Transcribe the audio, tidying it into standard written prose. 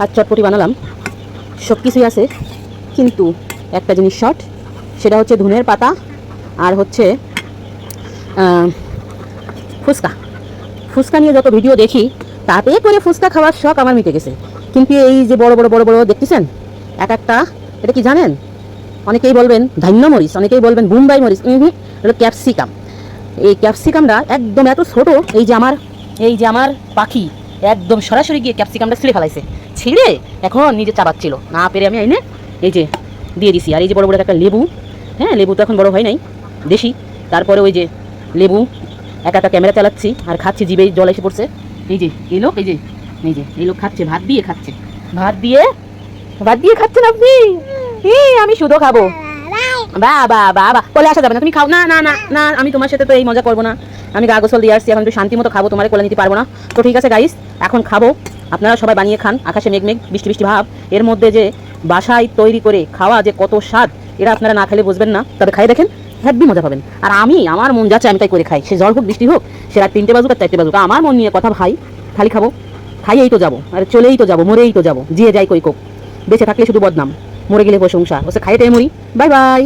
আর চটপটি বানালাম, সব কিছুই আছে, কিন্তু একটা জিনিস শর্ট, সেটা হচ্ছে ধনের পাতা আর হচ্ছে ফুচকা। ফুচকা নিয়ে যত ভিডিও দেখি তাতে করে ফুচকা খাওয়ার শখ আমার মিটে গেছে, কিন্তু এই যে বড় বড় বড় বড় দেখতেছেন এক একটা, এটা কি জানেন? অনেকেই বলবেন ধান্য মরিচ, অনেকেই বলবেন বোম্বাই মরিচ, হলো ক্যাপসিকাম। এই ক্যাপসিকামটা একদম এত ছোট, এই যে আমার পাখি একদম সরাসরি গিয়ে ক্যাপসিকামটা ছিঁড়ে ফেলাইছে, ছিঁড়ে এখন নিজে চাবাচ্ছিল, না পেরে আমি এনে এই যে দিয়ে দিছি। আর এই যে বড় বড় একটা লেবু, হ্যাঁ লেবু তো এখন বড় হয় নাই, দেশি, তারপরে ওই যে লেবু একা একা ক্যামেরা চালাচ্ছি আর খাচ্ছি, জিভে জল এসে পড়ছে। এই যে এই লোক, এই লোক খাচ্ছে, ভাত দিয়ে খাচ্ছেন আপনি, আমি শুধু খাবো। বাবা বাবা কোলে আসা যাবে না, তুমি খাও না, না না না, আমি তোমার সাথে তো এই মজা করবো না, আমি গা গোসল দিয়ে আসছি, এখন একটু শান্তি মতো খাবো, তোমার কোলে নিতে পারবো না। তো ঠিক আছে গাইস, এখন খাবো, আপনারা সবাই বানিয়ে খান। আকাশে মেঘ মেঘ, বৃষ্টি বৃষ্টি ভাব, এর মধ্যে যে বাসায় তৈরি করে খাওয়া যে কত স্বাদ, এরা আপনারা না খেলে বুঝবেন না, তবে খাই দেখেন, হ্যাপি মজা পাবেন। আর আমার মন যাচ্ছে আমি তাই করে খাই, সে ঝড় হোক বৃষ্টি হোক, সে রাত 3টে বাজুক আর 4টে বাজুক, আমার মন নিয়ে কথা ভাই, খালি খাবো, খাইয়েই তো যাবো, আর চলেই তো যাবো, মরেই তো যাবো, যে যাই কই কোক, বেঁচে থাকলে শুধু বদনাম, মরে গেলে প্রশংসা, ওসে খাইয়ে মরি। Bye bye.